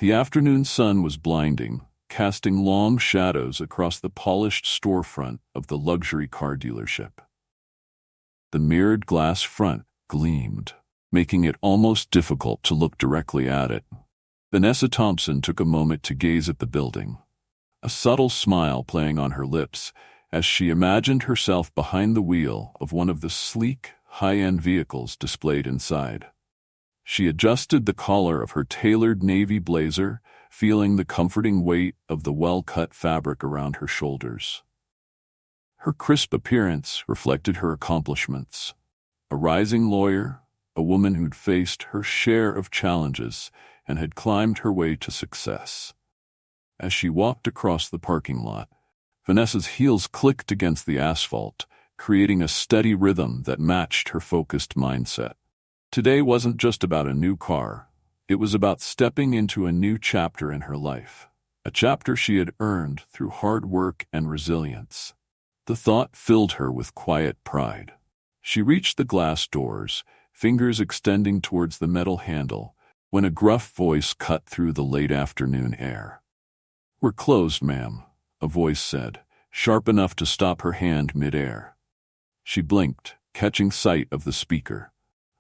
The afternoon sun was blinding, casting long shadows across the polished storefront of the luxury car dealership. The mirrored glass front gleamed, making it almost difficult to look directly at it. Vanessa Thompson took a moment to gaze at the building, a subtle smile playing on her lips as she imagined herself behind the wheel of one of the sleek, high-end vehicles displayed inside. She adjusted the collar of her tailored navy blazer, feeling the comforting weight of the well-cut fabric around her shoulders. Her crisp appearance reflected her accomplishments. A rising lawyer, a woman who'd faced her share of challenges and had climbed her way to success. As she walked across the parking lot, Vanessa's heels clicked against the asphalt, creating a steady rhythm that matched her focused mindset. Today wasn't just about a new car. It was about stepping into a new chapter in her life, a chapter she had earned through hard work and resilience. The thought filled her with quiet pride. She reached the glass doors, fingers extending towards the metal handle, when a gruff voice cut through the late afternoon air. "We're closed, ma'am," a voice said, sharp enough to stop her hand mid-air. She blinked, catching sight of the speaker.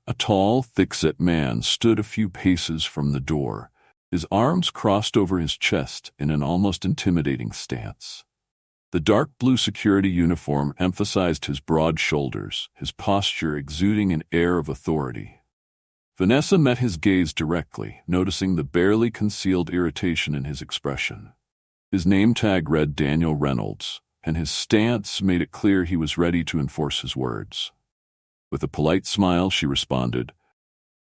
A tall, thick-set man stood a few paces from the door, his arms crossed over his chest in an almost intimidating stance. The dark blue security uniform emphasized his broad shoulders, his posture exuding an air of authority. Vanessa met his gaze directly, noticing the barely concealed irritation in his expression. His name tag read Daniel Reynolds, and his stance made it clear he was ready to enforce his words. With a polite smile, she responded,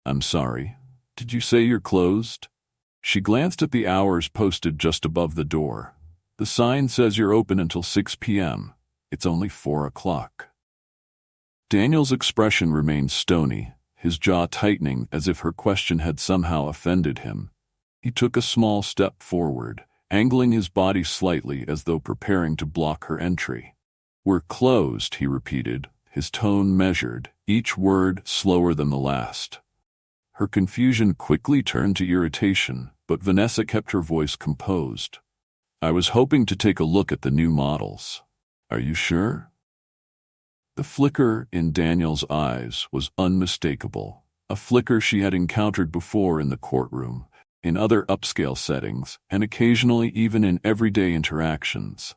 "I'm sorry. Did you say you're closed?" She glanced at the hours posted just above the door. "The sign says you're open until 6 p.m. It's only 4 o'clock. Daniel's expression remained stony, his jaw tightening as if her question had somehow offended him. He took a small step forward, angling his body slightly as though preparing to block her entry. "We're closed," he repeated, his tone measured, each word slower than the last. Her confusion quickly turned to irritation, but Vanessa kept her voice composed. "I was hoping to take a look at the new models. Are you sure?" The flicker in Daniel's eyes was unmistakable, a flicker she had encountered before in the courtroom, in other upscale settings, and occasionally even in everyday interactions.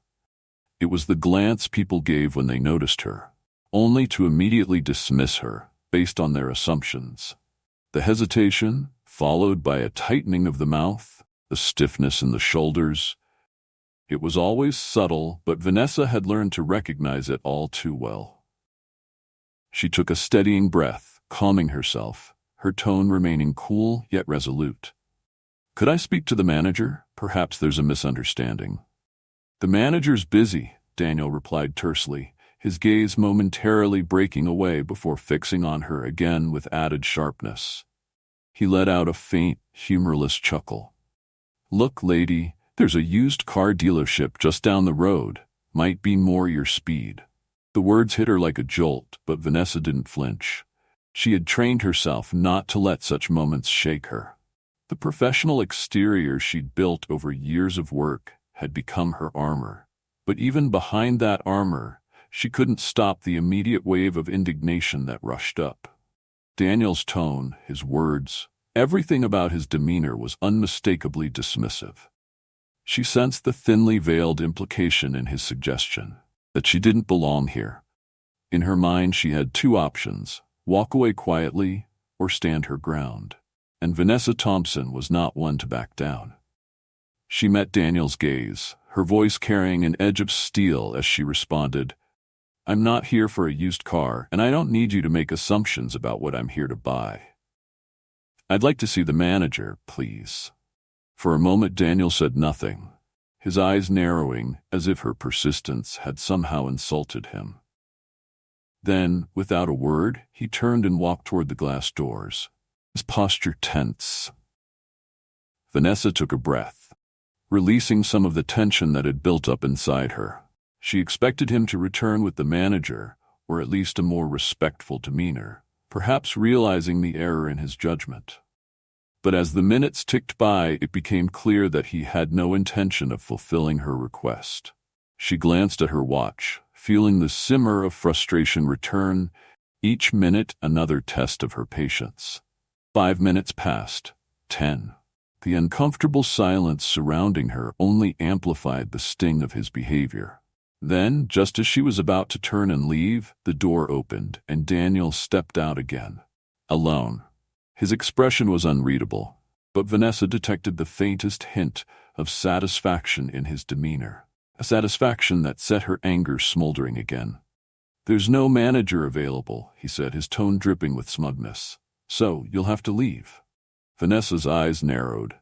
It was the glance people gave when they noticed her, only to immediately dismiss her based on their assumptions. The hesitation, followed by a tightening of the mouth, the stiffness in the shoulders. It was always subtle, but Vanessa had learned to recognize it all too well. She took a steadying breath, calming herself, her tone remaining cool yet resolute. "Could I speak to the manager? Perhaps there's a misunderstanding." "The manager's busy," Daniel replied tersely, his gaze momentarily breaking away before fixing on her again with added sharpness. He let out a faint, humorless chuckle. "Look, lady, there's a used car dealership just down the road. Might be more your speed." The words hit her like a jolt, but Vanessa didn't flinch. She had trained herself not to let such moments shake her. The professional exterior she'd built over years of work had become her armor. But even behind that armor, she couldn't stop the immediate wave of indignation that rushed up. Daniel's tone, his words, everything about his demeanor was unmistakably dismissive. She sensed the thinly veiled implication in his suggestion, that she didn't belong here. In her mind, she had two options: walk away quietly or stand her ground. And Vanessa Thompson was not one to back down. She met Daniel's gaze, her voice carrying an edge of steel as she responded, "I'm not here for a used car, and I don't need you to make assumptions about what I'm here to buy. I'd like to see the manager, please." For a moment Daniel said nothing, his eyes narrowing as if her persistence had somehow insulted him. Then, without a word, he turned and walked toward the glass doors, his posture tense. Vanessa took a breath, releasing some of the tension that had built up inside her. She expected him to return with the manager, or at least a more respectful demeanor, perhaps realizing the error in his judgment. But as the minutes ticked by, it became clear that he had no intention of fulfilling her request. She glanced at her watch, feeling the simmer of frustration return, each minute another test of her patience. 5 minutes passed, 10. The uncomfortable silence surrounding her only amplified the sting of his behavior. Then, just as she was about to turn and leave, the door opened and Daniel stepped out again. Alone. His expression was unreadable, but Vanessa detected the faintest hint of satisfaction in his demeanor, a satisfaction that set her anger smoldering again. "There's no manager available," he said, his tone dripping with smugness. "So, you'll have to leave." Vanessa's eyes narrowed.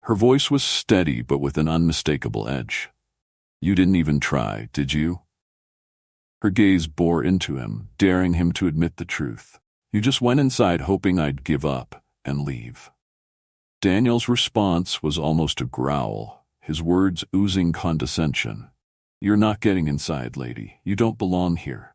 Her voice was steady but with an unmistakable edge. "You didn't even try, did you?" Her gaze bore into him, daring him to admit the truth. "You just went inside hoping I'd give up and leave." Daniel's response was almost a growl, his words oozing condescension. "You're not getting inside, lady. You don't belong here."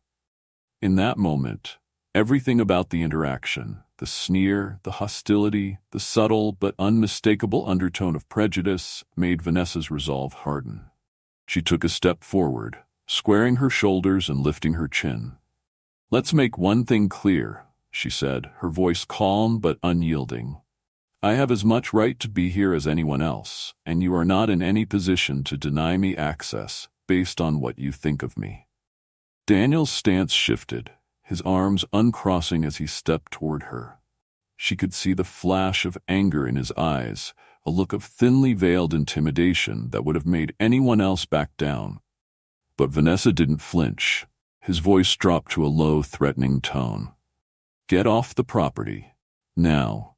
In that moment, everything about the interaction, the sneer, the hostility, the subtle but unmistakable undertone of prejudice, made Vanessa's resolve harden. She took a step forward, squaring her shoulders and lifting her chin. "Let's make one thing clear," she said, her voice calm but unyielding. "I have as much right to be here as anyone else, and you are not in any position to deny me access based on what you think of me." Daniel's stance shifted, his arms uncrossing as he stepped toward her. She could see the flash of anger in his eyes, a look of thinly veiled intimidation that would have made anyone else back down. But Vanessa didn't flinch. His voice dropped to a low, threatening tone. "Get off the property. Now."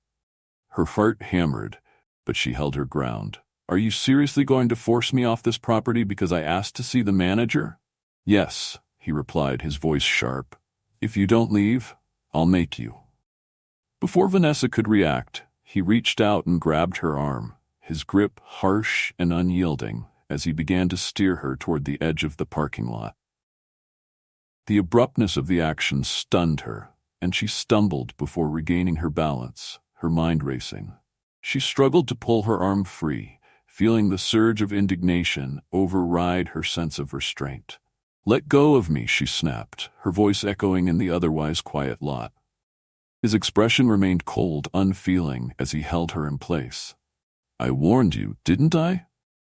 Her heart hammered, but she held her ground. "Are you seriously going to force me off this property because I asked to see the manager?" "Yes," he replied, his voice sharp. "If you don't leave, I'll make you." Before Vanessa could react, he reached out and grabbed her arm, his grip harsh and unyielding, as he began to steer her toward the edge of the parking lot. The abruptness of the action stunned her, and she stumbled before regaining her balance, her mind racing. She struggled to pull her arm free, feeling the surge of indignation override her sense of restraint. "Let go of me," she snapped, her voice echoing in the otherwise quiet lot. His expression remained cold, unfeeling, as he held her in place. "I warned you, didn't I?"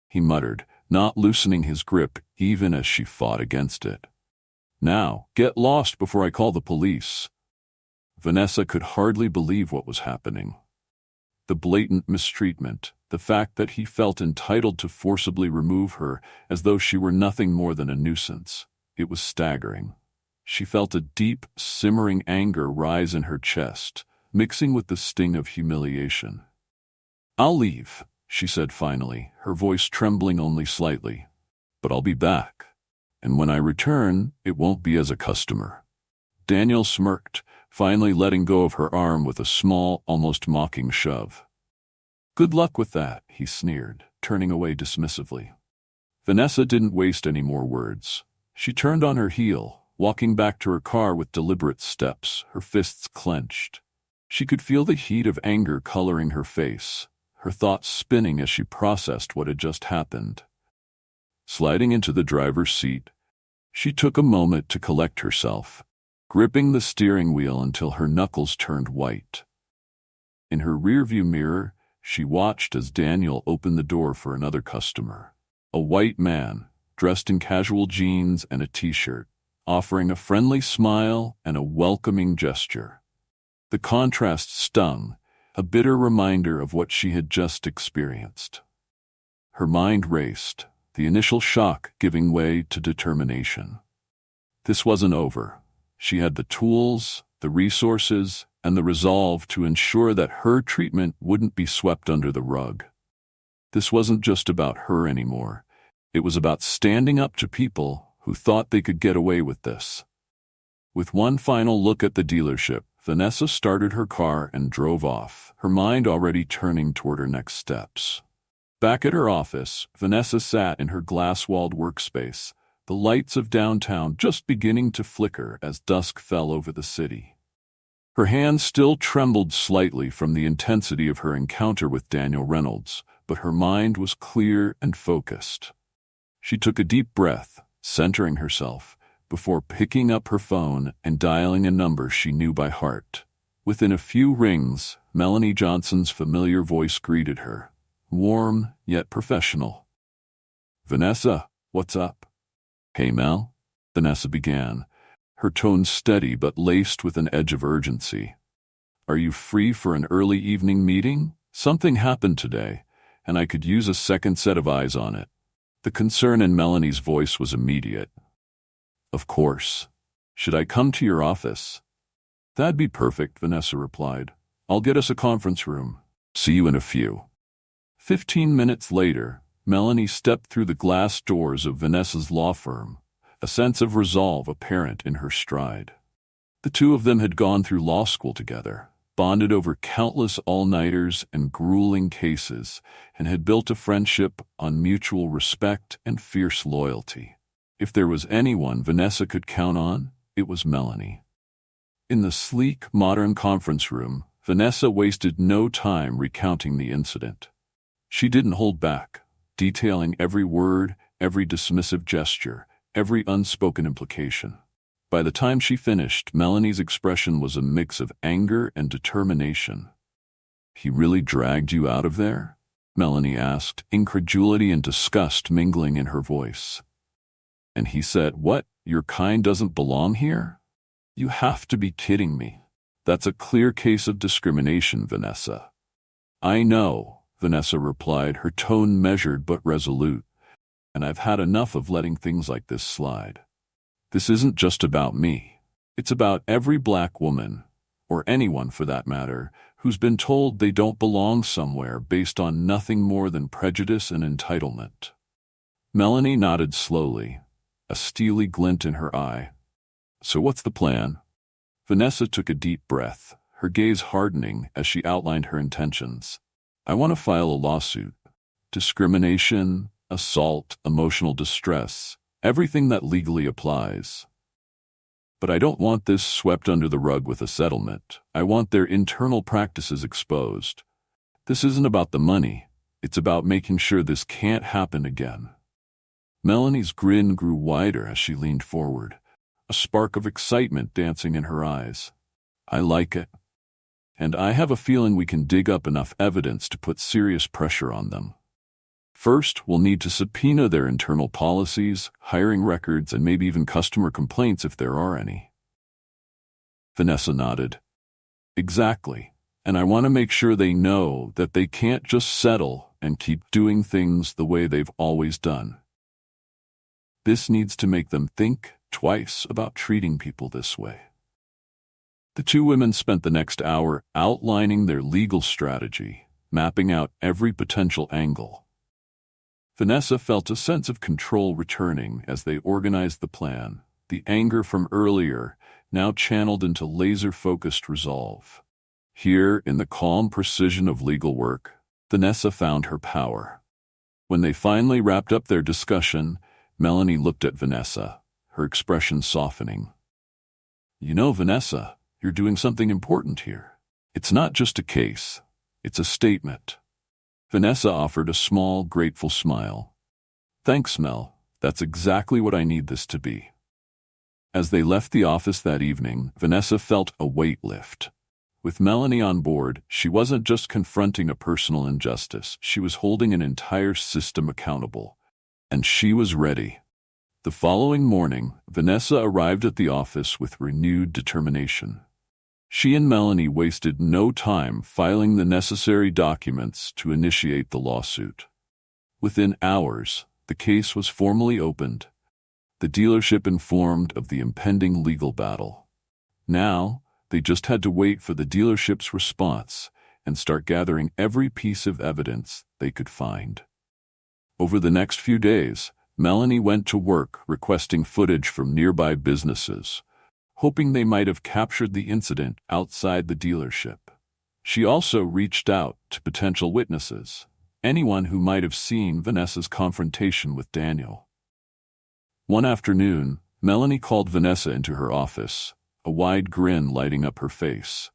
he muttered, not loosening his grip even as she fought against it. "Now, get lost before I call the police." Vanessa could hardly believe what was happening. The blatant mistreatment, the fact that he felt entitled to forcibly remove her as though she were nothing more than a nuisance. It was staggering. She felt a deep, simmering anger rise in her chest, mixing with the sting of humiliation. "I'll leave," she said finally, her voice trembling only slightly. "But I'll be back. And when I return, it won't be as a customer." Daniel smirked, finally letting go of her arm with a small, almost mocking shove. "Good luck with that," he sneered, turning away dismissively. Vanessa didn't waste any more words. She turned on her heel, walking back to her car with deliberate steps, her fists clenched. She could feel the heat of anger coloring her face, her thoughts spinning as she processed what had just happened. Sliding into the driver's seat, she took a moment to collect herself, gripping the steering wheel until her knuckles turned white. In her rearview mirror, she watched as Daniel opened the door for another customer. A white man, dressed in casual jeans and a t-shirt, offering a friendly smile and a welcoming gesture. The contrast stung, a bitter reminder of what she had just experienced. Her mind raced, the initial shock giving way to determination. This wasn't over. She had the tools, the resources, and the resolve to ensure that her treatment wouldn't be swept under the rug. This wasn't just about her anymore. It was about standing up to people who thought they could get away with this. With one final look at the dealership, Vanessa started her car and drove off, her mind already turning toward her next steps. Back at her office, Vanessa sat in her glass-walled workspace, the lights of downtown just beginning to flicker as dusk fell over the city. Her hand still trembled slightly from the intensity of her encounter with Daniel Reynolds, but her mind was clear and focused. She took a deep breath, centering herself, before picking up her phone and dialing a number she knew by heart. Within a few rings, Melanie Johnson's familiar voice greeted her, warm yet professional. "Vanessa, what's up?" "Hey, Mel," Vanessa began, her tone steady but laced with an edge of urgency. "Are you free for an early evening meeting? Something happened today, and I could use a second set of eyes on it." The concern in Melanie's voice was immediate. "Of course. Should I come to your office?" "That'd be perfect," Vanessa replied. "I'll get us a conference room. See you in a few." 15 minutes later, Melanie stepped through the glass doors of Vanessa's law firm, a sense of resolve apparent in her stride. The two of them had gone through law school together, bonded over countless all-nighters and grueling cases, and had built a friendship on mutual respect and fierce loyalty. If there was anyone Vanessa could count on, it was Melanie. In the sleek, modern conference room, Vanessa wasted no time recounting the incident. She didn't hold back, detailing every word, every dismissive gesture, every unspoken implication. By the time she finished, Melanie's expression was a mix of anger and determination. "He really dragged you out of there?" Melanie asked, incredulity and disgust mingling in her voice. "And he said, 'What, your kind doesn't belong here?' You have to be kidding me. That's a clear case of discrimination, Vanessa." "I know," Vanessa replied, her tone measured but resolute. "And I've had enough of letting things like this slide. This isn't just about me. It's about every black woman, or anyone for that matter, who's been told they don't belong somewhere based on nothing more than prejudice and entitlement." Melanie nodded slowly, a steely glint in her eye. "So what's the plan?" Vanessa took a deep breath, her gaze hardening as she outlined her intentions. "I want to file a lawsuit. Discrimination, assault, emotional distress, everything that legally applies. But I don't want this swept under the rug with a settlement. I want their internal practices exposed. This isn't about the money. It's about making sure this can't happen again." Melanie's grin grew wider as she leaned forward, a spark of excitement dancing in her eyes. "I like it. And I have a feeling we can dig up enough evidence to put serious pressure on them. First, we'll need to subpoena their internal policies, hiring records, and maybe even customer complaints if there are any." Vanessa nodded. "Exactly. And I want to make sure they know that they can't just settle and keep doing things the way they've always done. This needs to make them think twice about treating people this way." The two women spent the next hour outlining their legal strategy, mapping out every potential angle. Vanessa felt a sense of control returning as they organized the plan, the anger from earlier now channeled into laser-focused resolve. Here, in the calm precision of legal work, Vanessa found her power. When they finally wrapped up their discussion, Melanie looked at Vanessa, her expression softening. "You know, Vanessa, you're doing something important here. It's not just a case, it's a statement." Vanessa offered a small, grateful smile. "Thanks, Mel. That's exactly what I need this to be." As they left the office that evening, Vanessa felt a weight lift. With Melanie on board, she wasn't just confronting a personal injustice, she was holding an entire system accountable. And she was ready. The following morning, Vanessa arrived at the office with renewed determination. She and Melanie wasted no time filing the necessary documents to initiate the lawsuit. Within hours, the case was formally opened, the dealership informed of the impending legal battle. Now, they just had to wait for the dealership's response and start gathering every piece of evidence they could find. Over the next few days, Melanie went to work requesting footage from nearby businesses, hoping they might have captured the incident outside the dealership. She also reached out to potential witnesses, anyone who might have seen Vanessa's confrontation with Daniel. One afternoon, Melanie called Vanessa into her office, a wide grin lighting up her face.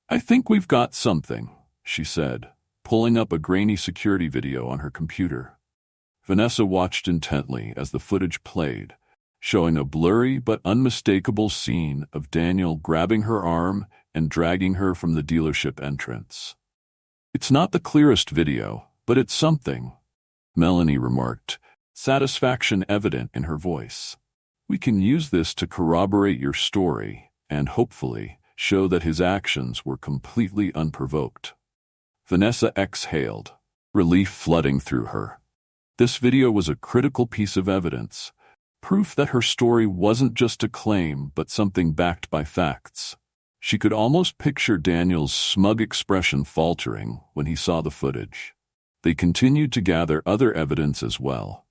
"I think we've got something," she said, pulling up a grainy security video on her computer. Vanessa watched intently as the footage played, showing a blurry but unmistakable scene of Daniel grabbing her arm and dragging her from the dealership entrance. "It's not the clearest video, but it's something," Melanie remarked, satisfaction evident in her voice. "We can use this to corroborate your story and, hopefully, show that his actions were completely unprovoked." Vanessa exhaled, relief flooding through her. This video was a critical piece of evidence, proof that her story wasn't just a claim but something backed by facts. She could almost picture Daniel's smug expression faltering when he saw the footage. They continued to gather other evidence as well.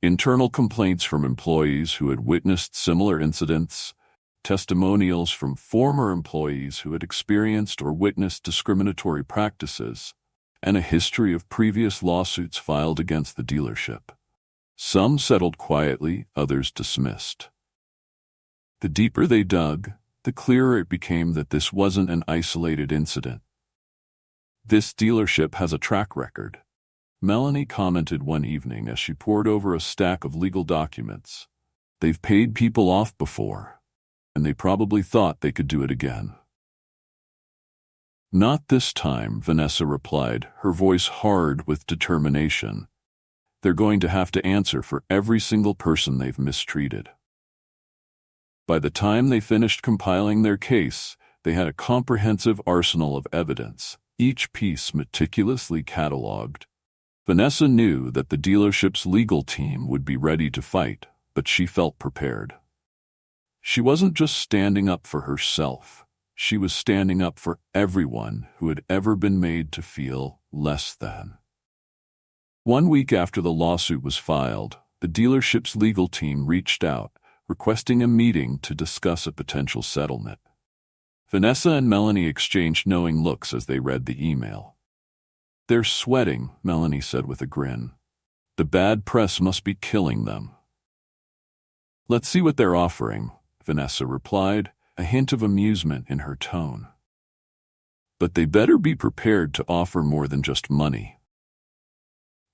Internal complaints from employees who had witnessed similar incidents, testimonials from former employees who had experienced or witnessed discriminatory practices, and a history of previous lawsuits filed against the dealership. Some settled quietly, others dismissed. The deeper they dug, the clearer it became that this wasn't an isolated incident. "This dealership has a track record," Melanie commented one evening as she pored over a stack of legal documents. "They've paid people off before, and they probably thought they could do it again." "Not this time," Vanessa replied, her voice hard with determination. "They're going to have to answer for every single person they've mistreated." By the time they finished compiling their case, they had a comprehensive arsenal of evidence, each piece meticulously catalogued. Vanessa knew that the dealership's legal team would be ready to fight, but she felt prepared. She wasn't just standing up for herself. She was standing up for everyone who had ever been made to feel less than. 1 week after the lawsuit was filed, the dealership's legal team reached out, requesting a meeting to discuss a potential settlement. Vanessa and Melanie exchanged knowing looks as they read the email. "They're sweating," Melanie said with a grin. "The bad press must be killing them." "Let's see what they're offering," Vanessa replied, a hint of amusement in her tone. "But they better be prepared to offer more than just money."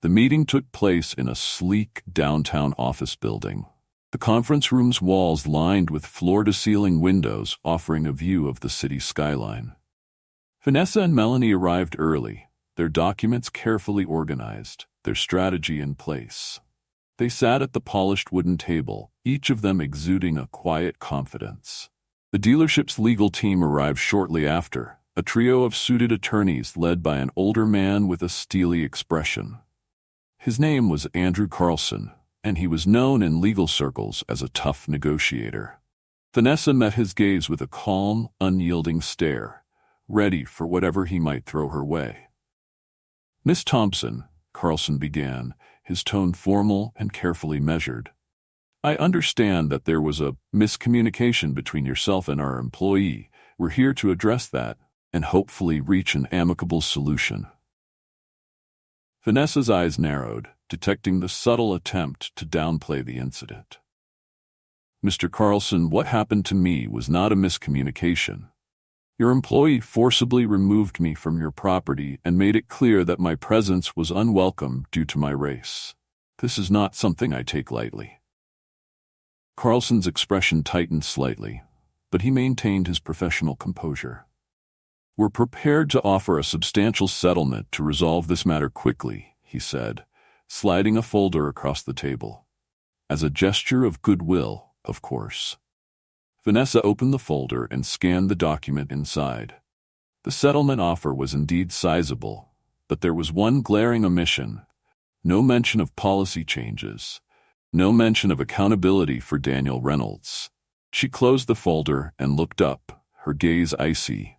The meeting took place in a sleek downtown office building. The conference room's walls lined with floor-to-ceiling windows offering a view of the city skyline. Vanessa and Melanie arrived early, their documents carefully organized, their strategy in place. They sat at the polished wooden table, each of them exuding a quiet confidence. The dealership's legal team arrived shortly after, a trio of suited attorneys led by an older man with a steely expression. His name was Andrew Carlson, and he was known in legal circles as a tough negotiator. Vanessa met his gaze with a calm, unyielding stare, ready for whatever he might throw her way. "Miss Thompson," Carlson began, his tone formal and carefully measured, "I understand that there was a miscommunication between yourself and our employee. We're here to address that and hopefully reach an amicable solution." Vanessa's eyes narrowed, detecting the subtle attempt to downplay the incident. "Mr. Carlson, what happened to me was not a miscommunication. Your employee forcibly removed me from your property and made it clear that my presence was unwelcome due to my race. This is not something I take lightly." Carlson's expression tightened slightly, but he maintained his professional composure. "We're prepared to offer a substantial settlement to resolve this matter quickly," he said, sliding a folder across the table. "As a gesture of goodwill, of course." Vanessa opened the folder and scanned the document inside. The settlement offer was indeed sizable, but there was one glaring omission: no mention of policy changes, no mention of accountability for Daniel Reynolds. She closed the folder and looked up, her gaze icy.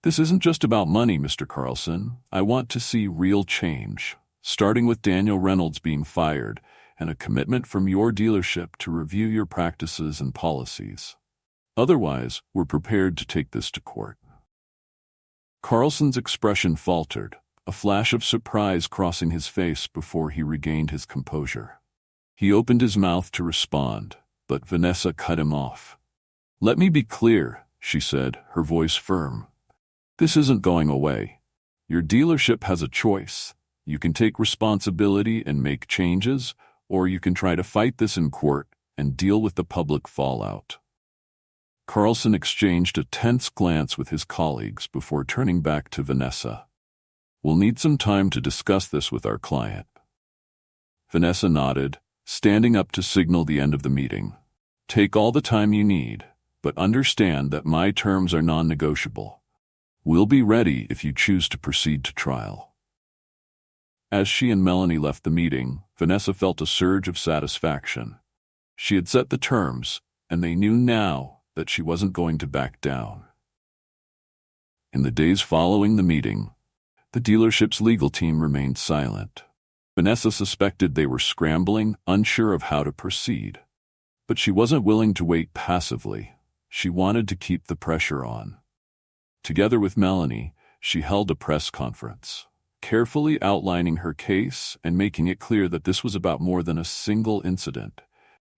"This isn't just about money, Mr. Carlson. I want to see real change, starting with Daniel Reynolds being fired and a commitment from your dealership to review your practices and policies. Otherwise, we're prepared to take this to court." Carlson's expression faltered, a flash of surprise crossing his face before he regained his composure. He opened his mouth to respond, but Vanessa cut him off. "Let me be clear," she said, her voice firm. "This isn't going away. Your dealership has a choice. You can take responsibility and make changes, or you can try to fight this in court and deal with the public fallout." Carlson exchanged a tense glance with his colleagues before turning back to Vanessa. "We'll need some time to discuss this with our client." Vanessa nodded, standing up to signal the end of the meeting. "Take all the time you need, but understand that my terms are non-negotiable. We'll be ready if you choose to proceed to trial." As she and Melanie left the meeting, Vanessa felt a surge of satisfaction. She had set the terms, and they knew now that she wasn't going to back down. In the days following the meeting, the dealership's legal team remained silent. Vanessa suspected they were scrambling, unsure of how to proceed. But she wasn't willing to wait passively. She wanted to keep the pressure on. Together with Melanie, she held a press conference, carefully outlining her case and making it clear that this was about more than a single incident.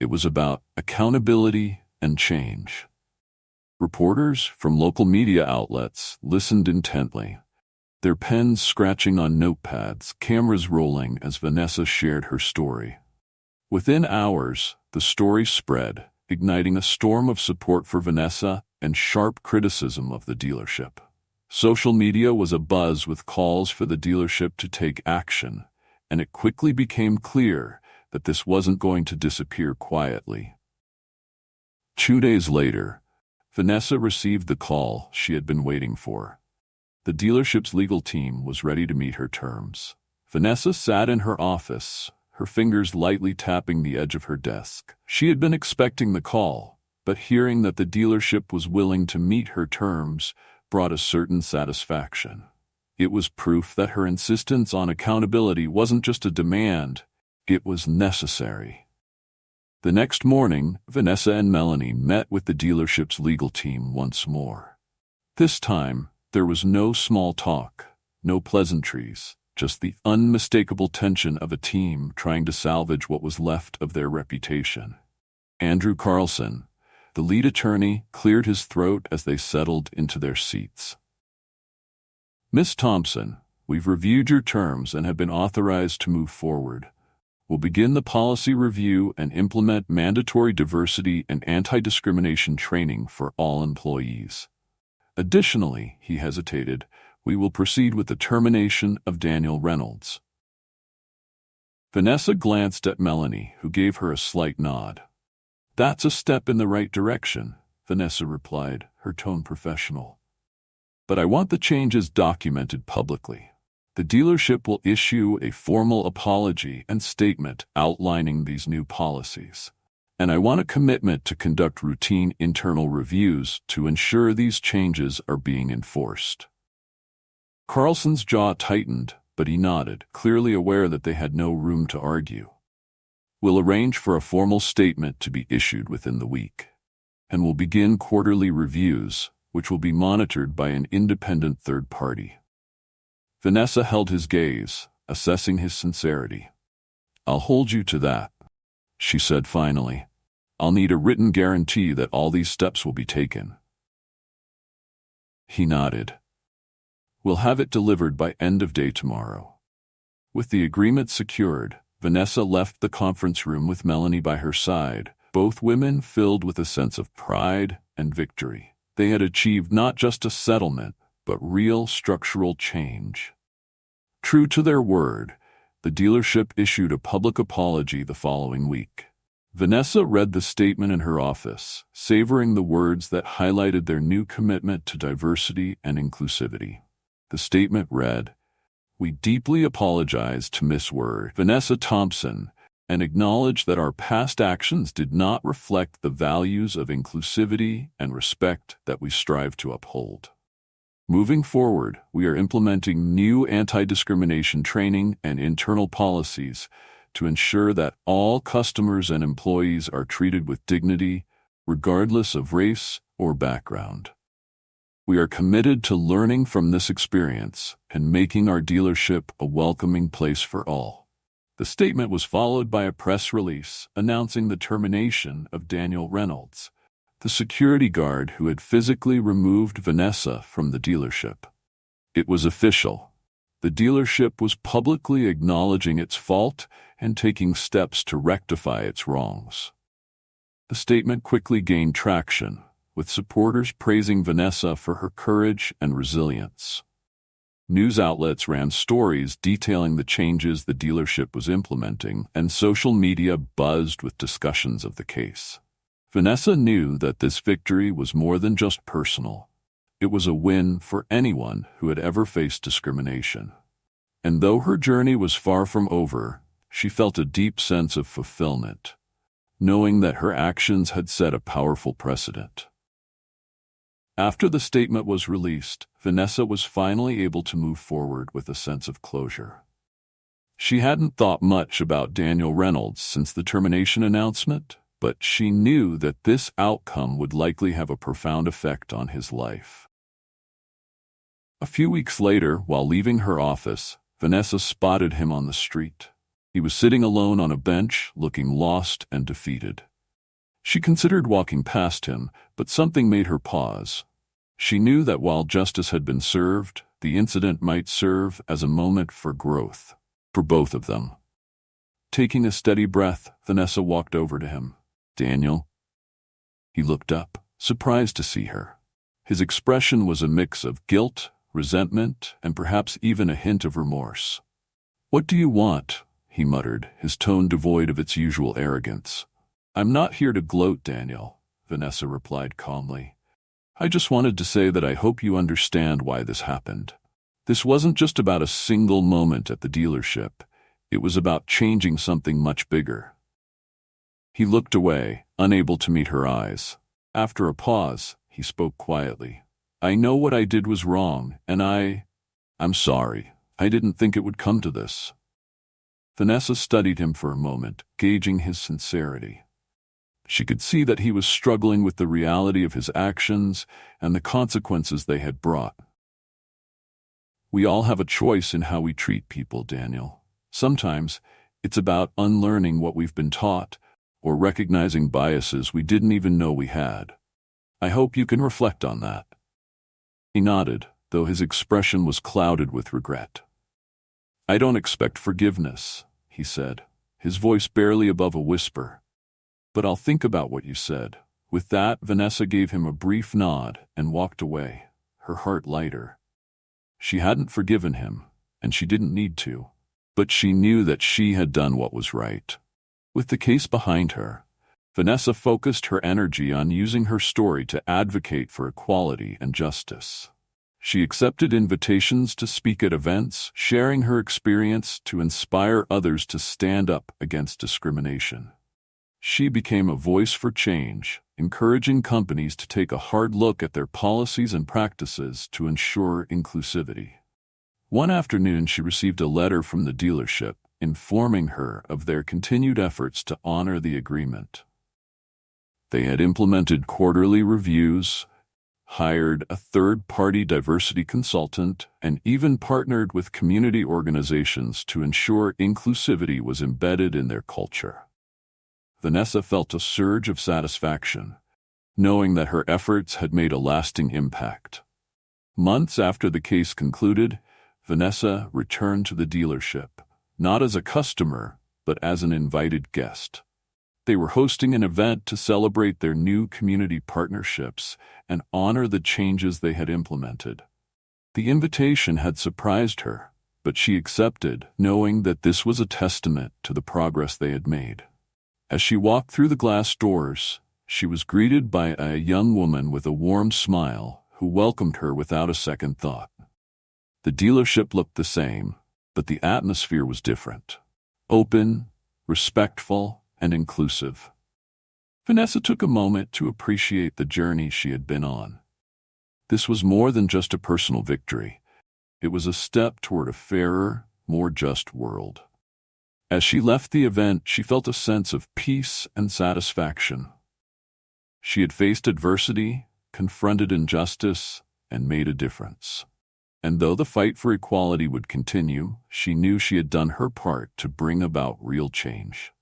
It was about accountability and change. Reporters from local media outlets listened intently, their pens scratching on notepads, cameras rolling as Vanessa shared her story. Within hours, the story spread, igniting a storm of support for Vanessa and sharp criticism of the dealership. Social media was abuzz with calls for the dealership to take action, and it quickly became clear that this wasn't going to disappear quietly. 2 days later, Vanessa received the call she had been waiting for. The dealership's legal team was ready to meet her terms. Vanessa sat in her office, her fingers lightly tapping the edge of her desk. She had been expecting the call, but hearing that the dealership was willing to meet her terms brought a certain satisfaction. It was proof that her insistence on accountability wasn't just a demand, it was necessary. The next morning, Vanessa and Melanie met with the dealership's legal team once more. This time, there was no small talk, no pleasantries, just the unmistakable tension of a team trying to salvage what was left of their reputation. Andrew Carlson, the lead attorney, cleared his throat as they settled into their seats. "Miss Thompson, we've reviewed your terms and have been authorized to move forward. We'll begin the policy review and implement mandatory diversity and anti-discrimination training for all employees. Additionally," he hesitated, "we will proceed with the termination of Daniel Reynolds." Vanessa glanced at Melanie, who gave her a slight nod. "That's a step in the right direction," Vanessa replied, her tone professional. "But I want the changes documented publicly. The dealership will issue a formal apology and statement outlining these new policies. And I want a commitment to conduct routine internal reviews to ensure these changes are being enforced." Carlson's jaw tightened, but he nodded, clearly aware that they had no room to argue. "We'll arrange for a formal statement to be issued within the week. And we'll begin quarterly reviews, which will be monitored by an independent third party." Vanessa held his gaze, assessing his sincerity. "I'll hold you to that," she said finally. "I'll need a written guarantee that all these steps will be taken." He nodded. "We'll have it delivered by end of day tomorrow." With the agreement secured, Vanessa left the conference room with Melanie by her side, both women filled with a sense of pride and victory. They had achieved not just a settlement, but real structural change. True to their word, the dealership issued a public apology the following week. Vanessa read the statement in her office, savoring the words that highlighted their new commitment to diversity and inclusivity. The statement read, "We deeply apologize to Miss Vanessa Thompson and acknowledge that our past actions did not reflect the values of inclusivity and respect that we strive to uphold. Moving forward, we are implementing new anti-discrimination training and internal policies to ensure that all customers and employees are treated with dignity, regardless of race or background. We are committed to learning from this experience and making our dealership a welcoming place for all." The statement was followed by a press release announcing the termination of Daniel Reynolds, the security guard who had physically removed Vanessa from the dealership. It was official. The dealership was publicly acknowledging its fault and taking steps to rectify its wrongs. The statement quickly gained traction, with supporters praising Vanessa for her courage and resilience. News outlets ran stories detailing the changes the dealership was implementing, and social media buzzed with discussions of the case. Vanessa knew that this victory was more than just personal. It was a win for anyone who had ever faced discrimination. And though her journey was far from over, she felt a deep sense of fulfillment, knowing that her actions had set a powerful precedent. After the statement was released, Vanessa was finally able to move forward with a sense of closure. She hadn't thought much about Daniel Reynolds since the termination announcement, but she knew that this outcome would likely have a profound effect on his life. A few weeks later, while leaving her office, Vanessa spotted him on the street. He was sitting alone on a bench, looking lost and defeated. She considered walking past him, but something made her pause. She knew that while justice had been served, the incident might serve as a moment for growth, for both of them. Taking a steady breath, Vanessa walked over to him. "Daniel?" He looked up, surprised to see her. His expression was a mix of guilt, resentment, and perhaps even a hint of remorse. "What do you want?" he muttered, his tone devoid of its usual arrogance. "I'm not here to gloat, Daniel," Vanessa replied calmly. "I just wanted to say that I hope you understand why this happened. This wasn't just about a single moment at the dealership. It was about changing something much bigger." He looked away, unable to meet her eyes. After a pause, he spoke quietly. "I know what I did was wrong, and I'm sorry. I didn't think it would come to this." Vanessa studied him for a moment, gauging his sincerity. She could see that he was struggling with the reality of his actions and the consequences they had brought. "We all have a choice in how we treat people, Daniel. Sometimes it's about unlearning what we've been taught, or recognizing biases we didn't even know we had. I hope you can reflect on that." He nodded, though his expression was clouded with regret. "I don't expect forgiveness," he said, his voice barely above a whisper. "But I'll think about what you said." With that, Vanessa gave him a brief nod and walked away, her heart lighter. She hadn't forgiven him, and she didn't need to, but she knew that she had done what was right. With the case behind her, Vanessa focused her energy on using her story to advocate for equality and justice. She accepted invitations to speak at events, sharing her experience to inspire others to stand up against discrimination. She became a voice for change, encouraging companies to take a hard look at their policies and practices to ensure inclusivity. One afternoon, she received a letter from the dealership informing her of their continued efforts to honor the agreement. They had implemented quarterly reviews, hired a third-party diversity consultant, and even partnered with community organizations to ensure inclusivity was embedded in their culture. Vanessa felt a surge of satisfaction, knowing that her efforts had made a lasting impact. Months after the case concluded, Vanessa returned to the dealership, not as a customer, but as an invited guest. They were hosting an event to celebrate their new community partnerships and honor the changes they had implemented. The invitation had surprised her, but she accepted, knowing that this was a testament to the progress they had made. As she walked through the glass doors, she was greeted by a young woman with a warm smile who welcomed her without a second thought. The dealership looked the same, but the atmosphere was different. Open, respectful, and inclusive. Vanessa took a moment to appreciate the journey she had been on. This was more than just a personal victory. It was a step toward a fairer, more just world. As she left the event, she felt a sense of peace and satisfaction. She had faced adversity, confronted injustice, and made a difference. And though the fight for equality would continue, she knew she had done her part to bring about real change.